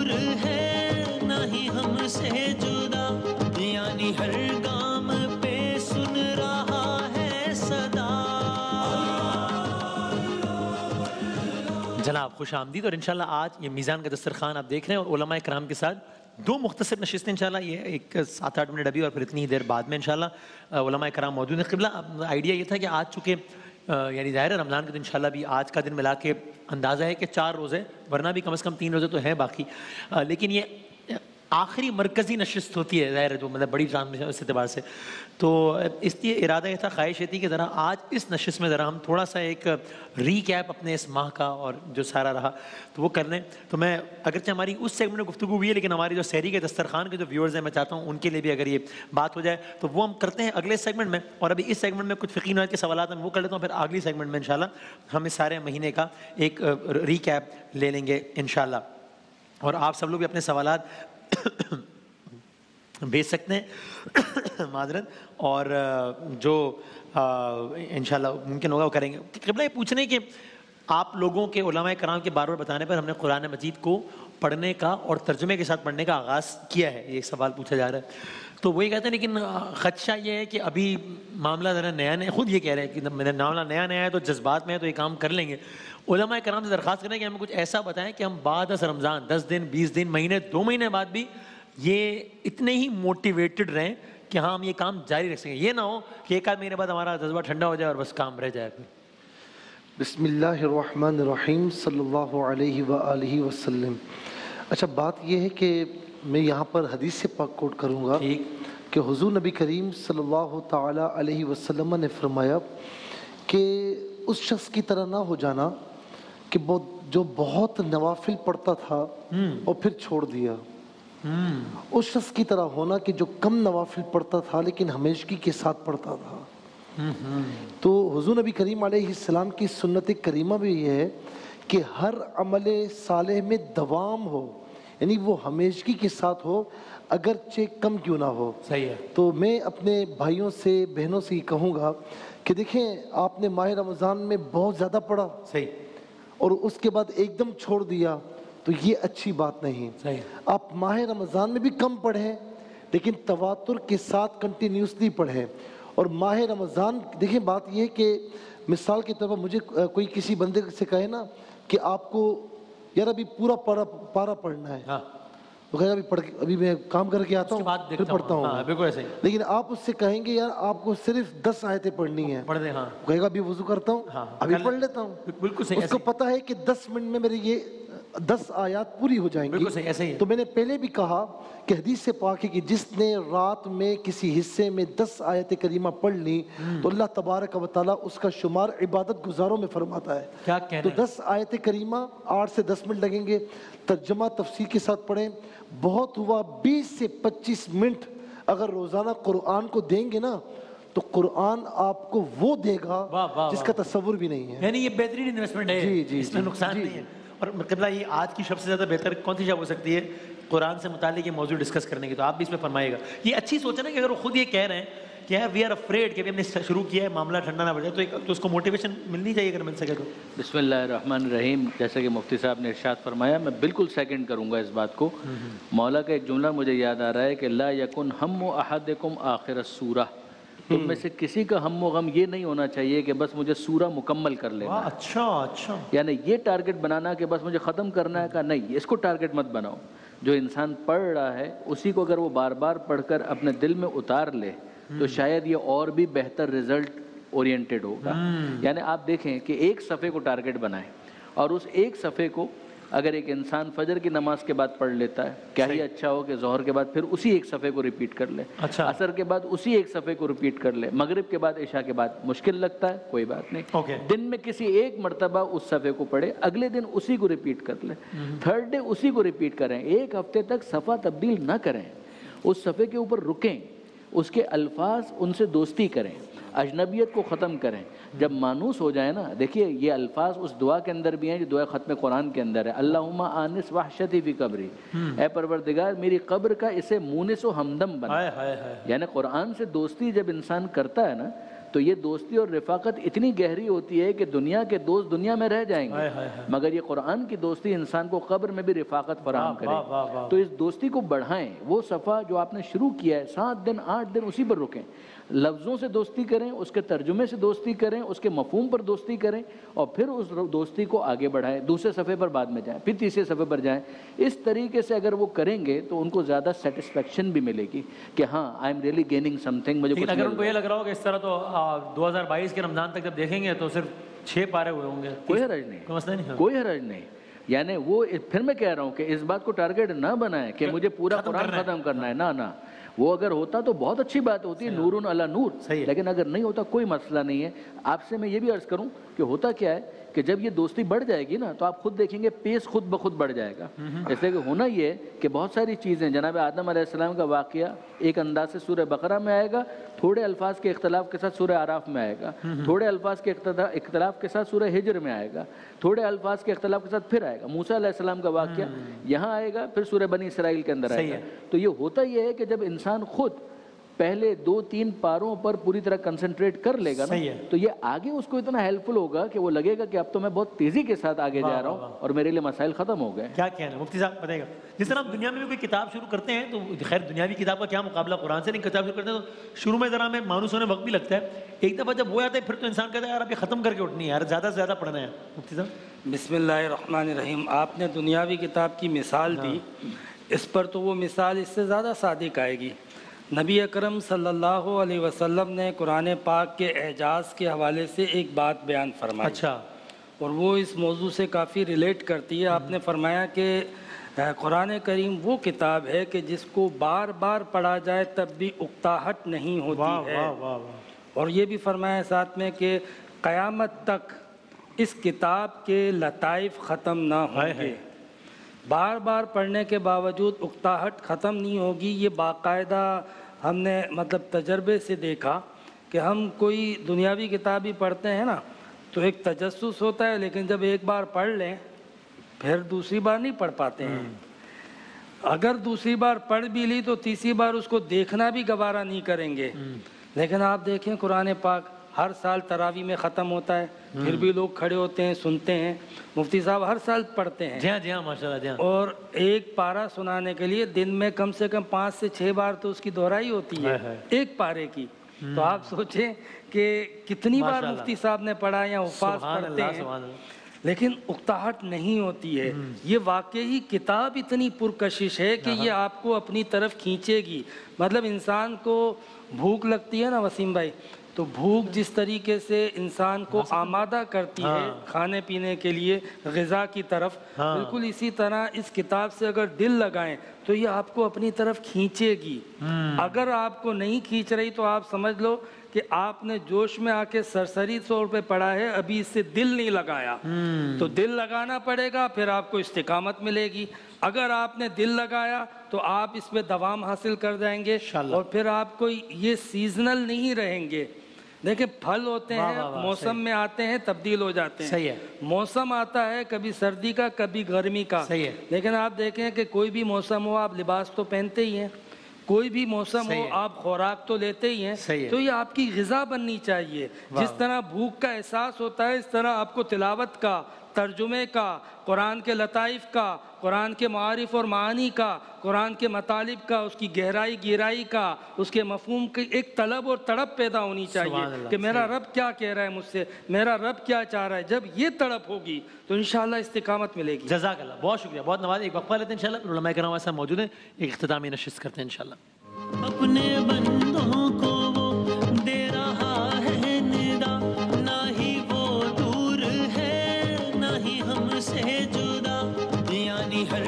دور ہے نہ ہی ہم سے جدا، یعنی ہر گام پہ سن رہا ہے صدا۔ جناب خوش آمدید، اور انشاءاللہ آج یہ میزان کا دسترخوان آپ دیکھ رہے ہیں، اور علماء کرام کے ساتھ دو مختصر نشستیں انشاءاللہ، یہ ایک 7-8 منٹ ابھی اور پھر اتنی دیر بعد میں انشاءاللہ علماء کرام موجود ہیں۔ قبلہ آئیڈیا یہ تھا کہ آج چونکہ یعنی ظاہر ہے رمضان کے دن انشاءاللہ بھی آج کا دن ملا کے اندازہ ہے کہ 4 روزے، ورنہ بھی کم از کم 3 روزے تو ہیں باقی، لیکن یہ آخری مرکزی نشست ہوتی ہے ظاہر ہے جو مطلب بڑی ٹرانسمیشن اس اعتبار سے، تو اس لیے ارادہ یہ تھا، خواہش یہ تھی کہ ذرا آج اس نشست میں ذرا ہم تھوڑا سا ایک ریکیپ اپنے اس ماہ کا اور جو سارا رہا تو وہ کر لیں۔ تو میں اگرچہ ہماری اس سیگمنٹ میں گفتگو ہوئی ہے، لیکن ہماری جو سحری کے دسترخوان کے جو ویورز ہیں میں چاہتا ہوں ان کے لیے بھی اگر یہ بات ہو جائے تو وہ ہم کرتے ہیں اگلے سیگمنٹ میں، اور ابھی اس سیگمنٹ میں کچھ فقہی نوعیت کے سوالات ہیں وہ کر لیتا ہوں، پھر اگلی سیگمنٹ میں انشاءاللہ ہم اس سارے مہینے کا ایک ریکیپ لے لیں گے انشاءاللہ، اور آپ سب لوگ بھی اپنے سوالات بھیج سکتے ہیں معذرت، اور جو انشاءاللہ ممکن ہوگا وہ کریں گے۔ قبلہ یہ پوچھنے کہ آپ لوگوں کے علماء کرام کے بار بار بتانے پر ہم نے قرآن مجید کو پڑھنے کا اور ترجمے کے ساتھ پڑھنے کا آغاز کیا ہے، یہ ایک سوال پوچھا جا رہا ہے، تو وہی کہتے ہیں لیکن خدشہ یہ ہے کہ ابھی معاملہ ذرا نیا نیا، خود یہ کہہ رہے ہیں کہ میرا معاملہ نیا نیا ہے تو جذبات میں ہے تو یہ کام کر لیں گے۔ علماء کرام سے درخواست کریں کہ ہمیں کچھ ایسا بتائیں کہ ہم بعد از رمضان 10 دن 20 دن مہینے 2 مہینے بعد بھی یہ اتنے ہی موٹیویٹڈ رہیں کہ ہاں ہم یہ کام جاری رکھ سکیں، یہ نہ ہو کہ ایک آدھ مہینے بعد ہمارا جذبہ ٹھنڈا ہو جائے اور بس کام رہ جائے۔ بسم اللہ الرحمن الرحیم، صلی اللہ علیہ وآلہ وسلم۔ اچھا بات یہ ہے کہ میں یہاں پر حدیث سے پاک کوٹ کروں گا کہ حضور نبی کریم صلی اللہ تعالی علیہ وسلم نے فرمایا کہ اس شخص کی طرح نہ ہو جانا کہ جو بہت نوافل پڑھتا تھا اور پھر چھوڑ دیا، اس شخص کی طرح ہونا کہ جو کم نوافل پڑھتا تھا لیکن ہمیشگی کے ساتھ پڑھتا تھا۔ تو حضور نبی کریم علیہ السلام کی سنت کریمہ بھی یہ ہے کہ ہر عمل صالح میں دوام ہو، یعنی وہ ہمیشگی کے ساتھ ہو اگرچہ کم کیوں نہ ہو۔ صحیح ہے۔ تو میں اپنے بھائیوں سے بہنوں سے یہ کہوں گا کہ دیکھیں آپ نے ماہ رمضان میں بہت زیادہ پڑھا صحیح، اور اس کے بعد ایک دم چھوڑ دیا تو یہ اچھی بات نہیں۔ صحیح، آپ ماہ رمضان میں بھی کم پڑھیں لیکن تواتر کے ساتھ کنٹینیوسلی پڑھیں، اور ماہ رمضان دیکھیں بات یہ ہے کہ مثال کے طور پر مجھے کوئی کسی بندے سے کہے نا کہ آپ کو یار ابھی پورا پارا پڑھنا ہے، تو کہے ابھی میں کام کر کے آتا ہوں پھر پڑھتا ہوں، بالکل ایسے ہی۔ لیکن آپ اس سے کہیں گے یار آپ کو صرف 10 آیتیں پڑھنی ہیں، پڑھ دیں، ہاں کہے گا ابھی وضو کرتا ہوں ابھی پڑھ لیتا ہوں، بالکل صحیح، اس کو پتا ہے کہ 10 منٹ میں میری یہ 10 آیات پوری ہو جائیں گی۔ بالکل صحیح، ایسے ہی۔ تو میں نے پہلے بھی کہا کہ حدیث سے پاک ہے کہ جس نے رات میں کسی حصے میں 10 آیت کریمہ پڑھ لی تو اللہ تبارک و تعالیٰ اس کا شمار عبادت گزاروں میں فرماتا ہے۔ کیا کہنا تو ہے؟ 10 آیت کریمہ 8 سے 10 منٹ لگیں گے، ترجمہ تفسیر کے ساتھ پڑھیں، بہت ہوا 20 سے 25 منٹ اگر روزانہ قرآن کو دیں گے نا تو قرآن آپ کو وہ دے گا جس کا تصور بھی نہیں ہے، یعنی یہ بہترین انویسٹمنٹ ہے، اس میں نقصان نہیں ہے۔ اور قبلہ یہ آج کی شب سے زیادہ بہتر کون سی شب ہو سکتی ہے قرآن سے متعلق یہ موضوع ڈسکس کرنے کی، تو آپ بھی اس میں فرمائے گا۔ یہ اچھی سوچ ہے نا کہ اگر وہ خود یہ کہہ رہے ہیں کہ وی آر افریڈ کہ ہم نے شروع کیا ہے معاملہ ٹھنڈا نہ پڑ جائے، تو اس کو موٹیویشن ملنی چاہیے اگر مل سکے تو۔ بسم اللہ الرحمن الرحیم، جیسا کہ مفتی صاحب نے ارشاد فرمایا میں بالکل سیکنڈ کروں گا اس بات کو۔ مولا کا ایک جملہ مجھے یاد آ رہا ہے کہ لا یکن ہم احدکم آخر السورہ، تم میں سے کسی کا ہم و غم یہ نہیں ہونا چاہیے کہ بس مجھے سورہ مکمل کر لینا، اچھا، یعنی یہ ٹارگٹ بنانا کہ بس مجھے ختم کرنا ہے، کا نہیں، اس کو ٹارگٹ مت بناؤ۔ جو انسان پڑھ رہا ہے اسی کو اگر وہ بار بار پڑھ کر اپنے دل میں اتار لے تو شاید یہ اور بھی بہتر رزلٹ اورینٹڈ ہوگا۔ یعنی آپ دیکھیں کہ ایک صفحے کو ٹارگٹ بنائیں اور اس ایک صفحے کو اگر ایک انسان فجر کی نماز کے بعد پڑھ لیتا ہے، کیا ہی اچھا ہو کہ ظہر کے بعد پھر اسی ایک صفحے کو ریپیٹ کر لے، عصر کے بعد اسی ایک صفحے کو ریپیٹ کر لے، مغرب کے بعد عشاء کے بعد مشکل لگتا ہے کوئی بات نہیں، دن میں کسی ایک مرتبہ اس صفحے کو پڑھے، اگلے دن اسی کو ریپیٹ کر لے، تھرڈ ڈے اسی کو ریپیٹ کریں، ایک ہفتے تک صفحہ تبدیل نہ کریں، اس صفحے کے اوپر رکیں، اس کے الفاظ ان سے دوستی کریں، اجنبیت کو ختم کریں۔ جب مانوس ہو جائے نا، دیکھیے یہ الفاظ اس دعا کے اندر بھی ہیں جو دعا ختم قرآن کے اندر ہے، اللہم آنس وحشتی فی قبری، اے پروردگار میری قبر کا اسے مونس و ہمدم بنا۔ یعنی قرآن سے دوستی جب انسان کرتا ہے نا تو یہ دوستی اور رفاقت اتنی گہری ہوتی ہے کہ دنیا کے دوست دنیا میں رہ جائیں گے، مگر یہ قرآن کی دوستی انسان کو قبر میں بھی رفاقت فراہم کرے. تو اس دوستی کو بڑھائیں. وہ صفحہ جو آپ نے شروع کیا ہے 7 دن 8 دن اسی پر رکیں. لفظوں سے دوستی کریں، اس کے ترجمے سے دوستی کریں، اس کے مفہوم پر دوستی کریں، اور پھر اس دوستی کو آگے بڑھائیں. دوسرے صفحے پر بعد میں جائیں، پھر تیسرے صفحے پر جائیں. اس طریقے سے اگر وہ کریں گے تو ان کو زیادہ سیٹسفیکشن بھی ملے گی کہ ہاں I am really gaining some thing. مجھے اگر ان کو یہ لگ رہا ہو کہ اس طرح تو 2022 کے رمضان تک جب دیکھیں گے تو صرف 6 پارے ہوئے ہوں گے، کوئی حرج نہیں، کوئی مسئلہ نہیں، کوئی حرج نہیں. یعنی وہ پھر میں کہہ رہا ہوں کہ اس بات کو ٹارگیٹ نہ بنائیں کہ مجھے پورا قرآن ختم کرنا ہے. نہ وہ اگر ہوتا تو بہت اچھی بات ہوتی ہے، نور علی نور. لیکن اگر نہیں ہوتا کوئی مسئلہ نہیں ہے. آپ سے میں یہ بھی عرض کروں کہ ہوتا کیا ہے کہ جب یہ دوستی بڑھ جائے گی نا تو آپ خود دیکھیں گے پیس خود بخود بڑھ جائے گا. اس لیے کہ ہونا یہ ہے کہ بہت ساری چیزیں، جناب آدم علیہ السلام کا واقعہ ایک انداز سے سورہ بقرہ میں آئے گا، تھوڑے الفاظ کے اختلاف کے ساتھ سورہ اعراف میں آئے گا، تھوڑے الفاظ کے اختلاف کے ساتھ سورہ ہجر میں آئے گا، تھوڑے الفاظ کے اختلاف کے ساتھ پھر آئے گا. موسیٰ علیہ السلام کا واقعہ یہاں آئے گا، پھر سورہ بنی اسرائیل کے اندر آئے گا. تو یہ ہوتا یہ ہے کہ جب انسان خود پہلے 2-3 پاروں پر پوری طرح کنسنٹریٹ کر لے گا نا تو یہ آگے اس کو اتنا ہیلپ فل ہوگا کہ وہ لگے گا کہ اب تو میں بہت تیزی کے ساتھ آگے جا رہا ہوں اور میرے لیے مسائل ختم ہو گئے. کیا کہنا ہے مفتی صاحب بتائے گا؟ جس طرح ہم دنیا میں بھی کوئی کتاب شروع کرتے ہیں تو خیر دنیاوی کتاب کا کیا مقابلہ قرآن سے، نہیں کتاب شروع کرتے ہیں تو شروع میں ذرا ہمیں مانوس ہونے وقت بھی لگتا ہے. ایک دفعہ جب وہ آتا ہے پھر تو انسان کہتا ہے یار اب یہ ختم کر کے اٹھنی ہے، یار زیادہ سے زیادہ پڑھنا ہے. مفتی صاحب بسم اللہ الرحمن الرحیم. آپ نے دنیاوی کتاب کی مثال دی، اس پر تو وہ مثال اس سے زیادہ صادق آئے گی. نبی اکرم صلی اللہ علیہ وسلم نے قرآن پاک کے اعجاز کے حوالے سے ایک بات بیان فرمائی. اچھا. اور وہ اس موضوع سے کافی ریلیٹ کرتی ہے. آپ نے فرمایا کہ قرآن کریم وہ کتاب ہے کہ جس کو بار بار پڑھا جائے تب بھی اکتاہٹ نہیں ہوتی ہے. اور یہ بھی فرمایا ساتھ میں کہ قیامت تک اس کتاب کے لطائف ختم نہ ہوں گے. بار بار پڑھنے کے باوجود اکتاہٹ ختم نہیں ہوگی. یہ باقاعدہ ہم نے مطلب تجربے سے دیکھا کہ ہم کوئی دنیاوی کتاب ہی پڑھتے ہیں نا تو ایک تجسس ہوتا ہے، لیکن جب ایک بار پڑھ لیں پھر دوسری بار نہیں پڑھ پاتے ہیں. اگر دوسری بار پڑھ بھی لی تو تیسری بار اس کو دیکھنا بھی گوارا نہیں کریں گے. لیکن آپ دیکھیں قرآن پاک ہر سال تراویح میں ختم ہوتا ہے، پھر بھی لوگ کھڑے ہوتے ہیں سنتے ہیں. مفتی صاحب ہر سال پڑھتے ہیں. جی ہاں ماشاءاللہ جی ہاں. اور ایک پارہ سنانے کے لیے دن میں کم سے کم 5 سے 6 بار تو اس کی دہرائی ہوتی ہے ایک پارے کی. تو آپ سوچیں کہ کتنی بار مفتی صاحب نے پڑھا یا حفاظ پڑھتے ہیں، لیکن اکتاہٹ نہیں ہوتی ہے. یہ واقعی کتاب اتنی پرکشش ہے کہ یہ آپ کو اپنی طرف کھینچے گی. مطلب انسان کو بھوک لگتی ہے نا وسیم بھائی، تو بھوک جس طریقے سے انسان کو آمادہ کرتی ہے کھانے پینے کے لیے غذا کی طرف، بالکل اسی طرح اس کتاب سے اگر دل لگائیں تو یہ آپ کو اپنی طرف کھینچے گی. اگر آپ کو نہیں کھینچ رہی تو آپ سمجھ لو کہ آپ نے جوش میں آ کے سرسری طور پہ پڑھا ہے، ابھی اس سے دل نہیں لگایا. تو دل لگانا پڑے گا، پھر آپ کو استقامت ملے گی. اگر آپ نے دل لگایا تو آپ اس میں دوام حاصل کر جائیں گے اور پھر آپ کو یہ سیزنل نہیں رہیں گے. دیکھیں پھل ہوتے ہیں موسم میں آتے ہیں تبدیل ہو جاتے ہیں. صحیح ہے. موسم آتا ہے کبھی سردی کا کبھی گرمی کا. صحیح ہے. لیکن آپ دیکھیں کہ کوئی بھی موسم ہو آپ لباس تو پہنتے ہی ہیں، کوئی بھی موسم ہو آپ خوراک تو لیتے ہی ہیں. تو یہ آپ کی غذا بننی چاہیے. جس طرح بھوک کا احساس ہوتا ہے اس طرح آپ کو تلاوت کا، ترجمے کا، قرآن کے لطائف کا، قرآن کے معارف اور معانی کا، قرآن کے مطالب کا، اس کی گہرائی کا، اس کے مفہوم کی ایک طلب اور تڑپ پیدا ہونی چاہیے کہ میرا رب کیا کہہ رہا ہے مجھ سے، میرا رب کیا چاہ رہا ہے. جب یہ تڑپ ہوگی تو انشاءاللہ استقامت ملے گی. جزاک اللہ، بہت شکریہ، بہت نواز. ایک وقفہ لیتے ہیں انشاءاللہ، پھر علماء کرام ایسا موجود ہیں، ایک اختتامی نشست کرتے ہیں انشاءاللہ. اپنے بندوں کو وہ دے رہا ہے ندا، نہ ہی وہ دور ہے نہ ہی ہم سے جدا، یعنی ہر